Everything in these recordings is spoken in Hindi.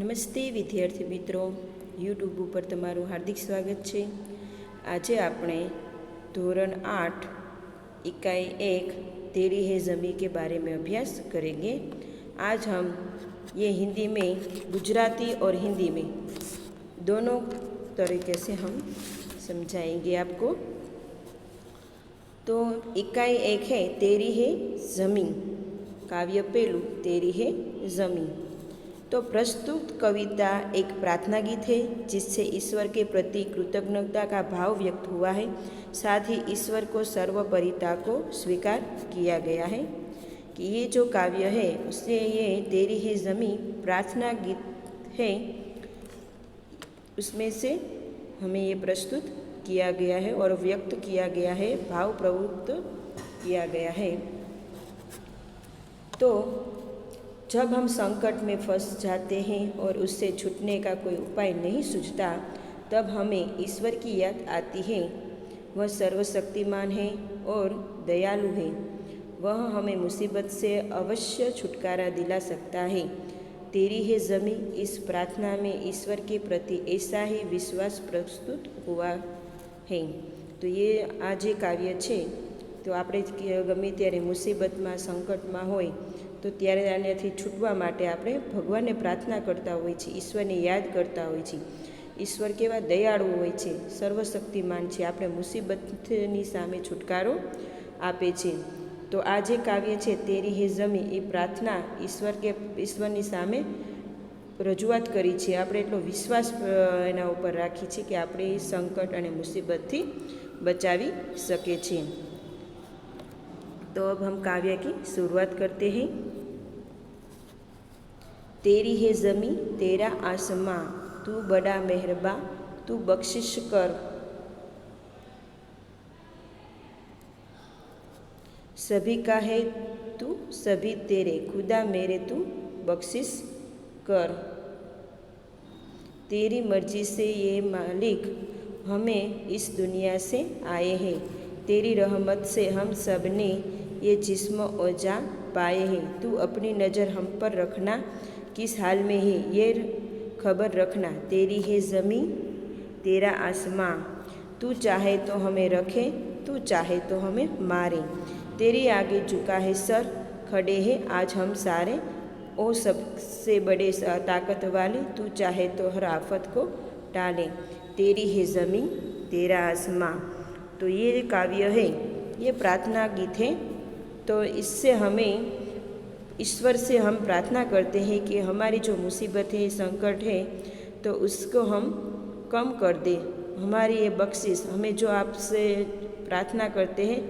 નમસ્તે વિદ્યાર્થી મિત્રો, યુટ્યુબ ઉપર તમારું હાર્દિક સ્વાગત છે। આજે આપણે ધોરણ 8 इकाई 1 तेरी है ज़मीं के बारे में अभ्यास करेंगे। आज हम ये हिंदी में, गुजराती और हिंदी में दोनों तरीके से हम समझाएंगे आपको। तो इकाई 1 है तेरी है ज़मीं, काव्य पहलू तेरी है ज़मीं। तो प्रस्तुत कविता एक प्रार्थना गीत है जिससे ईश्वर के प्रति कृतज्ञता का भाव व्यक्त हुआ है। साथ ही ईश्वर को सर्वोपरिता को स्वीकार किया गया है कि ये जो काव्य है उससे ये तेरी है ज़मीं प्रार्थना गीत है, उसमें से हमें ये प्रस्तुत किया गया है और व्यक्त किया गया है, भाव प्रवृत्त किया गया है। तो जब हम संकट में फंस जाते हैं और उससे छूटने का कोई उपाय नहीं सूझता, तब हमें ईश्वर की याद आती है। वह सर्वशक्तिमान है और दयालु है। वह हमें मुसीबत से अवश्य छुटकारा दिला सकता है। तेरी है ज़मीं इस प्रार्थना में ईश्वर के प्रति ऐसा ही विश्वास प्रस्तुत हुआ है। तो ये आज काव्य है। तो આપણે ગમે ત્યારે મુસીબતમાં સંકટમાં હોય તો ત્યારે આનાથી છૂટવા માટે આપણે ભગવાનને પ્રાર્થના કરતા હોઈએ છીએ, ઈશ્વરને યાદ કરતા હોઈએ છીએ। ઈશ્વર કેવા દયાળુ હોય છે, સર્વશક્તિમાન છે, આપણે મુસીબતની સામે છુટકારો આપે છે। તો આ જે કાવ્ય છે તેરી હે ઝમી, એ પ્રાર્થના ઈશ્વરની સામે રજૂઆત કરી છે। આપણે એટલો વિશ્વાસ એના ઉપર રાખી છે કે આપણે સંકટ અને મુસીબતથી બચાવી શકે છે। तो अब हम काव्य की शुरुआत करते हैं। तेरी है ज़मीं तेरा आसमां, तू बड़ा मेहरबा तू बख्शिश कर। सभी का है तू सभी तेरे, खुदा मेरे तू बख्शिश कर। तेरी मर्जी से ये मालिक हमें इस दुनिया से आए हैं। तेरी रहमत से हम सब ने ये जिस्म और जान पाए हैं। तू अपनी नज़र हम पर रखना, किस हाल में है ये खबर रखना। तेरी है ज़मीं तेरा आसमां, तू चाहे तो हमें रखे, तू चाहे तो हमें मारे। तेरे आगे झुका है सर, खड़े हैं आज हम सारे, ओ सबसे बड़े ताकत वाले, तू चाहे तो हर आफत को टाले। तेरी है ज़मीं तेरा आसमां। तो ये काव्य है, ये प्रार्थना गीत है। तो इससे हमें ईश्वर से हम प्रार्थना करते हैं कि हमारी जो मुसीबत है, संकट है, तो उसको हम कम कर दे। हमारी ये बख्शिश, हमें जो आपसे प्रार्थना करते हैं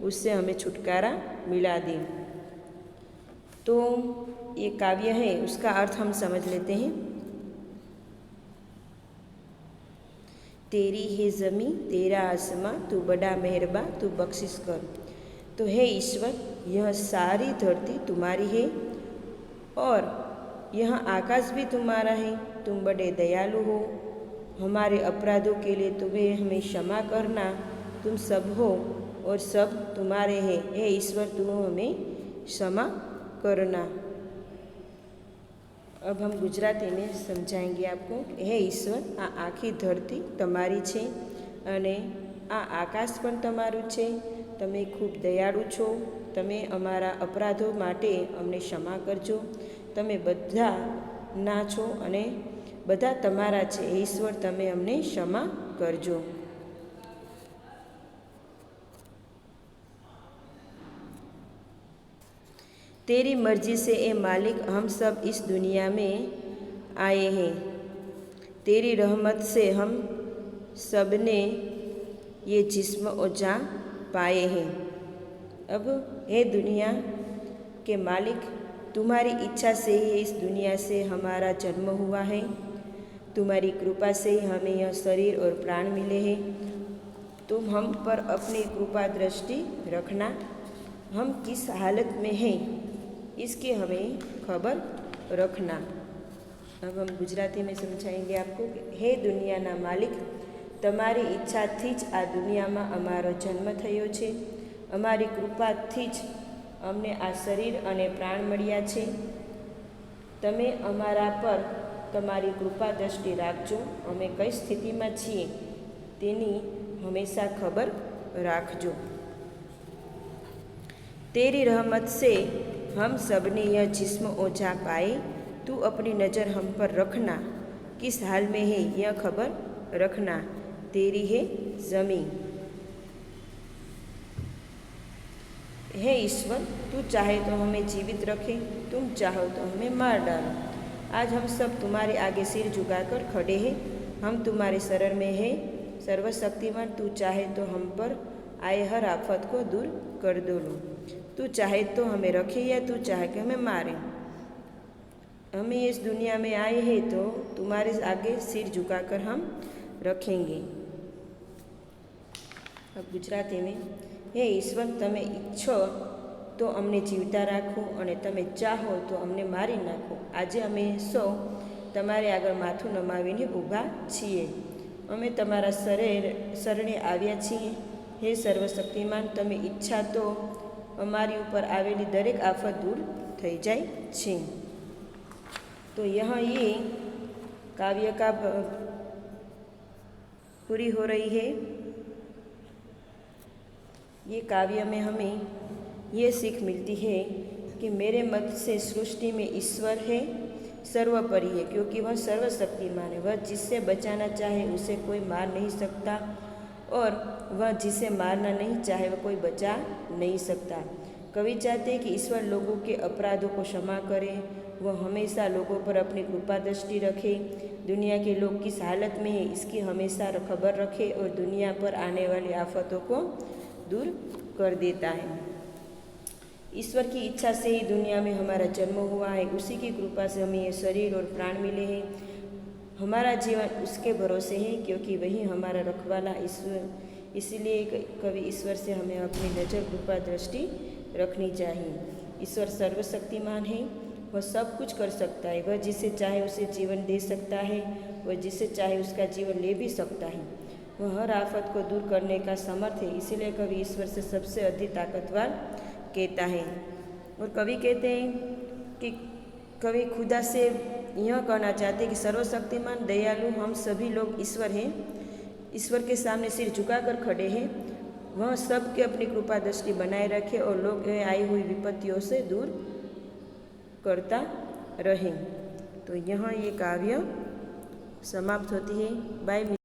उससे हमें छुटकारा मिला दे। तो ये काव्य है, उसका अर्थ हम समझ लेते हैं। तेरी है ज़मीं तेरा आसमां, तू बड़ा मेहरबा तू बख्शिश कर। तो हे ईश्वर, यह सारी धरती तुम्हारी है और यह आकाश भी तुम्हारा है। तुम बड़े दयालु हो। हमारे अपराधों के लिए तुम्हें हमें क्षमा करना। तुम सब हो और सब तुम्हारे हैं। हे ईश्वर, तुम हमें क्षमा करना। अब हम गुजराती में समझाएंगे आपको। हे ईश्वर, आ आखी धरती तमारी छे अने आ आकाश पण तमारू छे। तमे खूब दयाळु छो। तमे अमारा अपराधों माटे अमने क्षमा करजो। तमे बधा ना छो अने बधा तमारा छे। ईश्वर, तमे अमने क्षमा करजो। तेरी मर्जी से ए मालिक हम सब इस दुनिया में आए हैं। तेरी रहमत से हम सब ने ये जिस्म और जान पाए हैं। अब हे दुनिया के मालिक, तुम्हारी इच्छा से ही इस दुनिया से हमारा जन्म हुआ है। तुम्हारी कृपा से ही हमें यह शरीर और प्राण मिले हैं। तुम हम पर अपनी कृपा दृष्टि रखना। हम किस हालत में हैं इसकी हमें खबर रखना। अब हम गुजराती में समझाएंगे आपको कि हे दुनिया ना मालिक, तमारी इच्छाथी ज आ दुनिया में अमारो जन्म थयो छे। अमारी कृपाथी ज अमने आ शरीर अने प्राण मळ्या छे। तमे अमारा पर તમારી કૃપા દ્રષ્ટિ રાખજો, અમે કઈ સ્થિતિમાં છીએ તેની હંમેશા ખબર રાખજો। तेरी रहमत से हम सब ने यह जिस्म ओझा पाए, तू अपनी नज़र हम पर रखना, किस हाल में है यह खबर रखना, तेरी है ज़मीन। हे ईश्वर, तू चाहे तो हमें जीवित रखे, तुम चाहो तो हमें मार डालो। आज हम सब तुम्हारे आगे सिर झुकाकर खड़े हैं, हम तुम्हारे शरण में हैं। सर्वशक्तिमान, तू चाहे तो हम पर आए हर आफत को दूर कर दो लो। तू चाहे तो हमें रखे या तू चाहे कि हमें मारे। हमें इस दुनिया में आए हैं तो तुम्हारे आगे सिर झुकाकर हम रखेंगे। अब गुजराती में, हे ईश्वर, तमे ઈચ્છો તો અમને જીવતા રાખો અને તમે ચાહો તો અમને મારી નાખો। આજે અમે સૌ તમારે આગળ માથું નમાવીને ઊભા છીએ, અમે તમારા શરણે આવ્યા છીએ। હે સર્વશક્તિમાન, તમે ઈચ્છા તો અમારી ઉપર આવેલી દરેક આફત दूर થઈ જાય છે। तो यहाँ ये काव्य का पूरी हो रही है। ये काव्य में हमें ये सीख मिलती है कि मेरे मत से सृष्टि में ईश्वर है, सर्वोपरि है, क्योंकि वह सर्वशक्तिमान है। वह जिससे बचाना चाहे उसे कोई मार नहीं सकता, और वह जिसे मारना नहीं चाहे वह कोई बचा नहीं सकता। कवि चाहते हैं कि ईश्वर लोगों के अपराधों को क्षमा करे, वह हमेशा लोगों पर अपनी कृपा दृष्टि रखे, दुनिया के लोग किस हालत में है इसकी हमेशा खबर रखे, और दुनिया पर आने वाली आफतों को दूर कर देता है। ईश्वर की इच्छा से ही दुनिया में हमारा जन्म हुआ है, उसी की कृपा से हमें ये शरीर और प्राण मिले हैं। हमारा जीवन उसके भरोसे है, क्योंकि वही हमारा रखवाला ईश्वर। इसलिए कवि ईश्वर से हमें अपनी नज़र कृपा दृष्टि रखनी चाहिए। ईश्वर सर्वशक्तिमान है, वह सब कुछ कर सकता है। वह जिसे चाहे उसे जीवन दे सकता है, वह जिसे चाहे उसका जीवन ले भी सकता है। वह हर आफत को दूर करने का समर्थ है, इसीलिए कवि ईश्वर से सबसे अधिक ताकतवर कहता है। और कवि कहते हैं कि कवि खुदा से यह कहना चाहते हैं कि सर्वशक्तिमान दयालु हम सभी लोग ईश्वर हैं, ईश्वर के सामने सिर झुकाकर खड़े हैं। वह सबके अपनी कृपा दृष्टि बनाए रखे और लोग आई हुई विपत्तियों से दूर करता रहे। तो यहाँ ये काव्य समाप्त होती है। बाय।